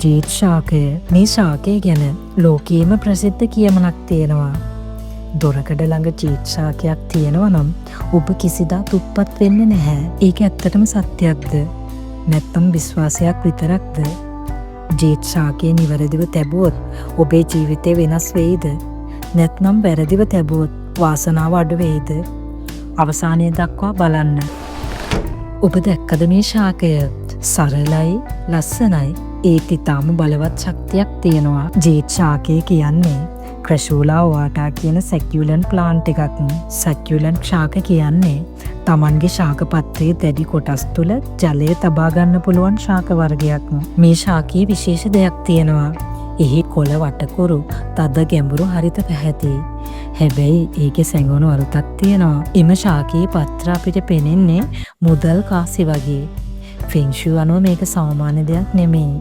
ජීත් ශාකය. මේ ශාකය ගැන ලෝකයේම ප්‍රසිද්ධ කියමනක් තියෙනවා. දොරකඩ ළඟ ජීත් ශාකයක් තියෙනවා නම් ඔබ කිසිදා තුප්පත් වෙන්නේ නැහැ. ඒක ඇත්තටම සත්‍යයක්ද? නැත්නම් විශ්වාසයක් විතරක්ද? ජීත් ශාකය නිවැරදිව තැබුවොත් ඔබේ ජීවිතේ වෙනස් වෙයිද? නැත්නම් වැරදිව තැබුවොත් වාසනාව අඩු වෙයිද? අවසානයේ දක්වා බලන්න. ඔබ දැක්කද මේ ශාකය? සරලයි, ලස්සනයි. ඒත් ඉතාම බලවත් ශක්තියක් තියෙනවා. ජීත් ශාකය කියන්නේ ක්‍රැෂූලා ඔවාටා කියන සැකියුලන්ට් ප්ලාන්ට් එකක්. සැකියුලන්ට් ශාක කියන්නේ තමන්ගේ ශාක පත්‍රයේ දැඩි කොටස් තුළ ජලය තබා ගන්න පුළුවන් ශාක වර්ගයක්. මේ ශාකයේ විශේෂ දෙයක් තියෙනවා. එහි කොළ වටකුරු තද ගැඹුරු හරිත පැහැති. හැබැයි ඒකේ සැඟවුණු අරුතක් තියෙනවා. එම ශාකයේ පත්‍ර අපිට පෙනෙන්නේ මුදල් කාසි වගේ. ෆෙන්ෂු අනුව මේක සාමාන්‍ය දෙයක් නෙමෙයි.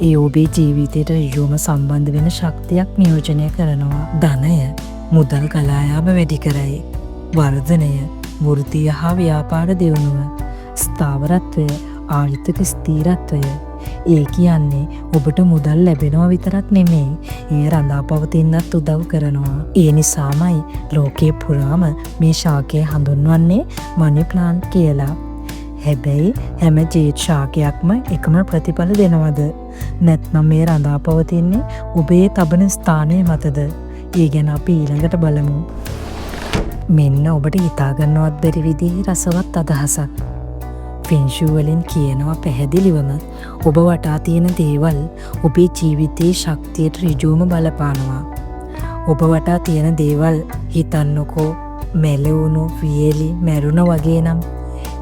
ඒ ඔබේ ජීවිතයට ඍජුවම සම්බන්ධ වෙන ශක්තියක් නියෝජනය කරනවා. ධනය, මුදල් කලායාම වැඩි කරයි. වර්ධනය, වෘත්තීය හා ව්‍යාපාර දියුණුව, ස්ථාවරත්වය, ආර්ථික ස්ථිරත්වය. ඒ කියන්නේ ඔබට මුදල් ලැබෙනවා විතරක් නෙමෙයි, ඒ රඳා පවතින්නත් උදව් කරනවා. ඒ නිසාමයි ලෝකේ පුරාම මේ ශාකය හඳුන්වන්නේ මනි ප්ලාන්ට් කියලා. හැබැයි හැම ජීත් ශාකයක්ම එකම ප්‍රතිඵල දෙනවද? නැත්නම් මේ රඳා පවතින්නේ ඔබේ තබන ස්ථානය මතද? ඒ ගැන අපි ඊළඟට බලමු. මෙන්න ඔබට හිතාගන්නවත් බැරි විදිහේ රසවත් අදහසක්. ෆෙන්ෂු වලින් කියනවා පැහැදිලිවම ඔබ වටා තියෙන දේවල් ඔබේ ජීවිතයේ ශක්තියට ඍජුවම බලපානවා. ඔබ වටා තියෙන දේවල් හිතන්නකෝ මැලවුණු, වියලි, මැරුණ වගේ නම්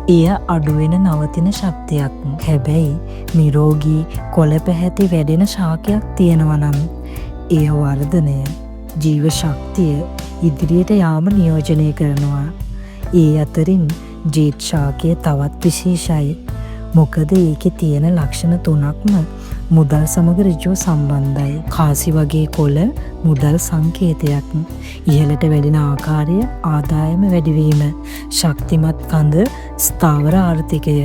එය අඩුවෙන නවතින ශක්තියක්. හැබැයි නිරෝගී කොළ පැහැති වැඩෙන ශාකයක් තියෙනවා නම් එය වර්ධනය, ජීව ශක්තිය ඉදිරියට යාම නියෝජනය කරනවා. ඒ අතරින් ජීත් ශාකය තවත් විශේෂයි. මොකද ඒකේ තියෙන ලක්ෂණ තුනක්ම මුදල් සමග ඍජුව සම්බන්ධයි. කාසි වගේ කොළ මුදල් සංකේතයක්. ඉහළට වැඩෙන ආකාරය ආදායම වැඩිවීම. ශක්තිමත් කඳ ස්ථාවර ආර්ථිකය.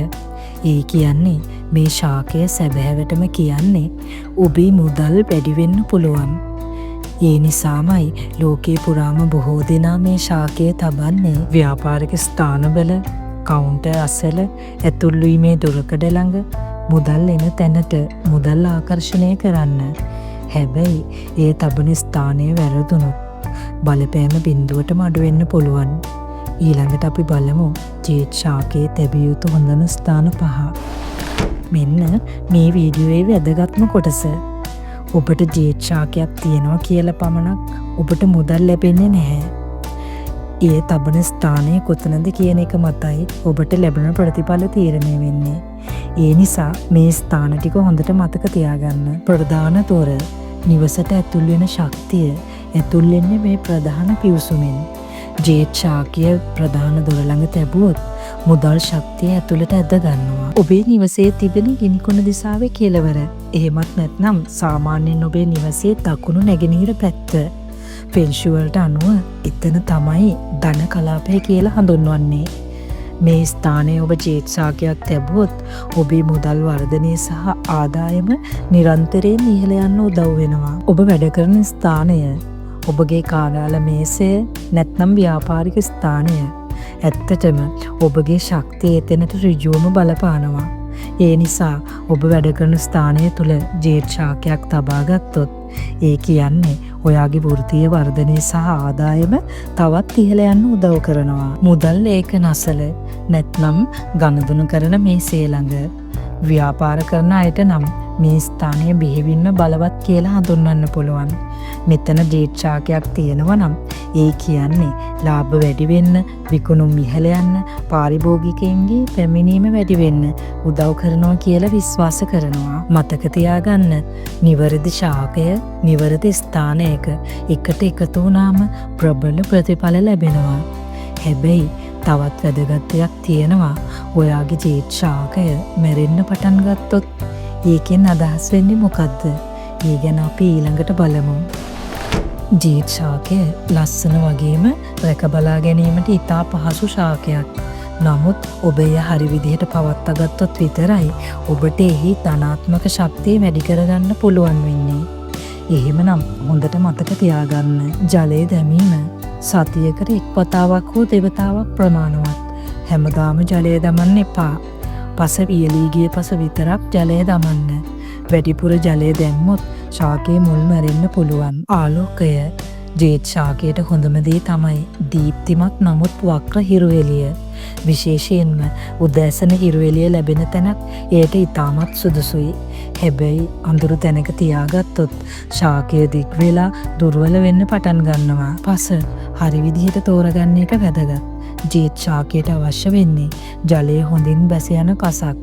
ඒ කියන්නේ මේ ශාකය සැබෑවටම කියන්නේ ඔබේ මුදල් වැඩි වෙන්න පුළුවන්. ඒ නිසාමයි ලෝකේ පුරාම බොහෝ දෙනා මේ ශාකය තබන්නේ ව්‍යාපාරික ස්ථානවල, කවුන්ටර් අසල, ඇතුල්වීමේ දොරකඩ ළඟ, මුදල් එන තැනට මුදල් ආකර්ෂණය කරන්න. හැබැයි ඒ තබන ස්ථානය වැරදුනොත් බලපෑම බිඳුවටම අඩු වෙන්න පුළුවන්. ඊළඟට අපි බලමු ජීත් ශාකයේ තැබිය යුතු හොඳම ස්ථාන 5. මෙන්න මේ වීඩියෝවේ වැදගත්ම කොටස. ඔබට ජීත් ශාකයක් තියෙනවා කියලා පමණක් ඔබට මුදල් ලැබෙන්නේ නැහැ. ඒ තබන ස්ථානය කොතනද කියන එක මතයි ඔබට ලැබෙන ප්‍රතිඵල තීරණය වෙන්නේ. ඒ නිසා මේ ස්ථාන ටික හොඳට මතක තියාගන්න. ප්‍රධාන දොර, නිවසට ඇතුල් වෙන ශක්තිය ඇතුල් වෙන්නේ මේ ප්‍රධාන පිවිසුමෙන්. ජීත් ශාකය ප්‍රධාන දොර ළඟ තැබුවොත් මුදල් ශක්තිය ඇතුළට ඇද ගන්නවා. ඔබේ නිවසේ තිබෙන ගිනිකොන දිසාවේ කෙළවර. එහෙමත් නැත්නම් සාමාන්‍යයෙන් ඔබේ නිවසේ දකුණු නැගෙනහිර පැත්ත. ෆෙන්ෂු වලට අනුව එතන තමයි ධන කලාපය කියලා හඳුන්වන්නේ. මේ ස්ථානයේ ඔබ ජීත් ශාකයක් තැබුවොත් ඔබේ මුදල් වර්ධනය සහ ආදායම නිරන්තරයෙන් ඉහළ යන්න උදව් වෙනවා. ඔබ වැඩ කරන ස්ථානය, ඔබගේ කාර්යාල මේසය නැත්නම් ව්‍යාපාරික ස්ථානය ඇත්තටම ඔබගේ ශක්තිය එතනට ඍජුවම බලපානවා. ඒ නිසා ඔබ වැඩ කරන ස්ථානය තුළ ජීත් ශාකයක් තබා ගත්තොත් ඒ කියන්නේ ඔයාගේ වෘත්තීය වර්ධනය සහ ආදායම තවත් ඉහළ යන්න උදව් කරනවා. මුදල් ඒක නසල නැත්නම් ගනුදෙනු කරන මේසේ ළඟ ව්‍යාපාර කරන අයට නම් මේ ස්ථානය බෙහෙවින්ම බලවත් කියලා හඳුන්වන්න පුළුවන්. මෙතන ජීත් ශාකයක් තියෙනවා නම් ඒ කියන්නේ ලාභ වැඩි වෙන්න, විකුණුම් ඉහළ යන්න, පාරිභෝගිකයන්ගේ පැමිණීම වැඩි වෙන්න උදව් කරනවා කියලා විශ්වාස කරනවා. මතක තියාගන්න, නිවැරදි ශාකය නිවැරදි ස්ථානයක එකට එකතු වුණාම ප්‍රබල ප්‍රතිඵල ලැබෙනවා. හැබැයි තවත් වැදගත් දෙයක් තියෙනවා. ඔයාගේ ජීත් ශාකය මැරෙන්න පටන් ගත්තොත් ඒකෙන් අදහස් වෙන්නේ මොකද්ද? ඒ ගැන අපි ඊළඟට බලමු. ජීත් ශාකය ලස්සන වගේම රැක බලා ගැනීමට ඉතා පහසු ශාකයක්. නමුත් ඔබ එය හරි විදිහට පවත්වාගත්තොත් විතරයි ඔබට එහි ධනාත්මක ශක්තිය වැඩි කරගන්න පුළුවන් වෙන්නේ. එහෙමනම් හොඳට මතක තියාගන්න. ජලය දැමීම සතියකට එක් වතාවක් හෝ දෙවතාවක් ප්‍රමාණවත්. හැමදාම ජලය දමන්න එපා. පස වියලී ගිය පස විතරක් ජලය දමන්න. වැඩිපුර ජලය දැම්මොත් ශාකයේ මුල් මැරෙන්න පුළුවන්. ආලෝකය ජේඩ් ශාකයට හොඳම දේ තමයි දීප්තිමත් නමුත් වක්‍ර හිරු එළිය. විශේෂයෙන්ම උදෑසන හිරු එළිය ලැබෙන තැනක් එයට ඉතාමත් සුදුසුයි. හැබැයි අඳුරු තැනක තියාගත්තොත් ශාකය දික් වෙලා දුර්වල වෙන්න පටන් ගන්නවා. පස හරි විදිහට තෝරගන්න එක වැදගත්. ජේඩ් ශාකයට අවශ්‍ය වෙන්නේ ජලය හොඳින් බැස යන පසක්.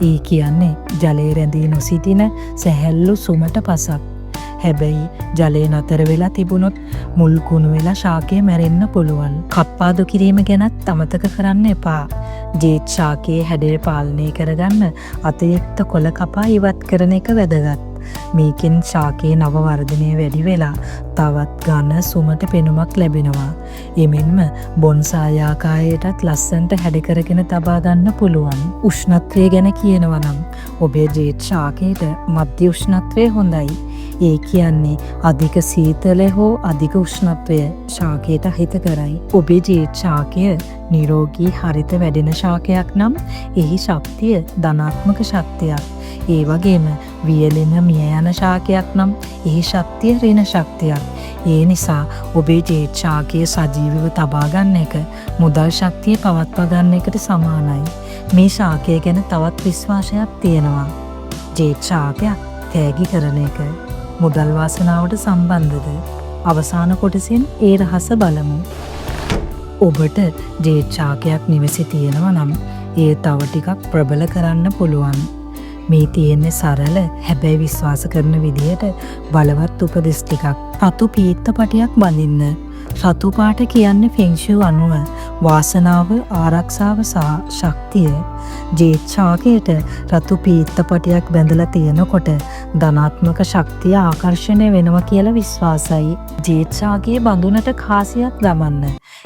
ඒ කියන්නේ ජලය රැඳී නොසිටින සැහැල්ලු සුමට පසක්. හැබැයි ජලය නතර වෙලා තිබුණොත් මුල් කුණු වෙලා ශාකය මැරෙන්න පුළුවන්. කප්පාදු කිරීම ගැනත් අමතක කරන්න එපා. ජේඩ් ශාකයේ හැඩය පාලනය කරගන්න අතිරික්ත කොළ කපා ඉවත් කරන එක වැදගත්. මේකෙන් ශාකයේ නව වර්ධනය වැඩි වෙලා තවත් ඝන සුමට පෙනුමක් ලැබෙනවා. එමෙන්ම බොන්සායි ආකාරයටත් ලස්සනට හැඩ කරගෙන තබා ගන්න පුළුවන්. උෂ්ණත්වය ගැන කියනවා නම් ඔබේ ජේඩ් ශාකයට මධ්‍ය උෂ්ණත්වය හොඳයි. ඒ කියන්නේ අධික සීතල හෝ අධික උෂ්ණත්වය ශාකයට හිත කරයි. ඔබේ ජේඩ් ශාකය නිරෝගී හරිත වැඩෙන ශාකයක් නම් එහි ශක්තිය ධනාත්මක ශක්තියක්. ඒ වගේම වියලෙන මිය යන ශාකයක් නම් එහි ශක්තිය ඍණ ශක්තියක්. ඒ නිසා ඔබේ ජේඩ් ශාකය සජීවව තබා ගන්න එක මුදල් ශක්තිය පවත්වා ගන්න එකට සමානයි. මේ ශාකය ගැන තවත් විශ්වාසයක් තියෙනවා. ජේඩ් ශාකයක් තෑගි කරන එක මුදල් වාසනාවට සම්බන්ධද? අවසාන කොටසෙන් ඒ රහස බලමු. ඔබට ජේඩ් ශාකයක් නිවසේ තියෙනවා නම් ඒ තව ටිකක් ප්‍රබල කරන්න පුළුවන්. මේ තියෙන්නේ සරල හැබැයි විශ්වාස කරන විදිහට බලවත් උපදෙස් ටිකක්. රතු පීත්ත පටියක් බඳින්න. රතු පාට කියන්නේ ෆෙන්ෂු අනුව වාසනාව, ආරක්ෂාව සහ ශක්තිය. ජේඩ් ශාකයට රතු පීත්ත පටියක් බැඳලා තියෙනකොට ධනාත්මක ශක්තිය ආකර්ෂණය වෙනවා කියලා විශ්වාසයි. ජේඩ් ශාකයේ බඳුනට කාසියක් දමන්න.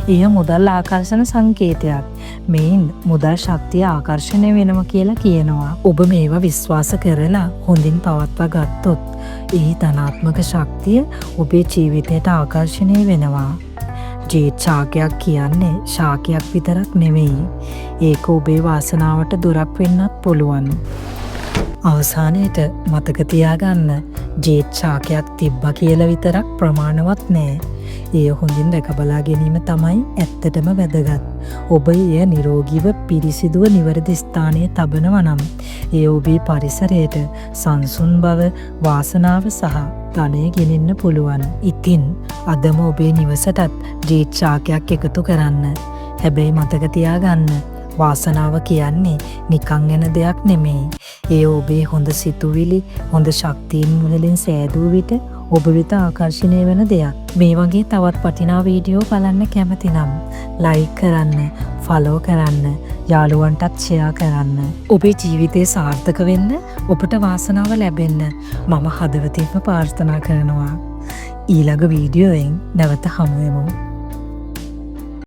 එය මුදල් ආකර්ෂණ සංකේතයක්. මේන් මුදල් ශක්තිය ආකර්ෂණය වෙනවා කියලා කියනවා. ඔබ මේවා විශ්වාස කරලා හොඳින් පවත්වා ගත්තොත් එහි ධනාත්මක ශක්තිය ඔබේ ජීවිතයට ආකර්ෂණය වෙනවා. ජේඩ් ශාකයක් කියන්නේ ශාකයක් විතරක් නෙවෙයි. ඒක ඔබේ වාසනාවට දොරක් වෙන්නත් පුළුවන්. අවසානයේට මතක තියාගන්න ජේඩ් ශාකයක් තිබ්බා කියලා විතරක් ප්‍රමාණවත් නෑ. එය හොඳින් රැකබලා ගැනීම තමයි ඇත්තටම වැදගත්. ඔබ එය නිරෝගීව පිරිසිදුව නිවැරදි ස්ථානයේ තබනවා නම් එය ඔබේ පරිසරයට සංසුන් බව, වාසනාව සහ ධනය ගෙනෙන්න පුළුවන්. ඉතින් අදම ඔබේ නිවසටත් ජේඩ් ශාකයක් එකතු කරන්න. හැබැයි මතක තියාගන්න වාසනාව කියන්නේ නිකන් එන දෙයක් නෙමෙයි. ඒ ඔබේ හොඳ සිතුවිලි, හොඳ ශක්තියින් වලින් සෑදූ විට ඔබ වෙත ආකර්ෂණය වෙන දෙයක්. මේ වගේ තවත් වටිනා වීඩියෝ බලන්න කැමති නම් ලයික් කරන්න, ෆලෝ කරන්න, යාළුවන්ටත් ෂෙයා කරන්න. ඔබේ ජීවිතේ සාර්ථක වෙන්න, ඔබට වාසනාව ලැබෙන්න මම හදවතින්ම ප්‍රාර්ථනා කරනවා. ඊළඟ වීඩියෝවෙන් නැවත හමු වෙමු.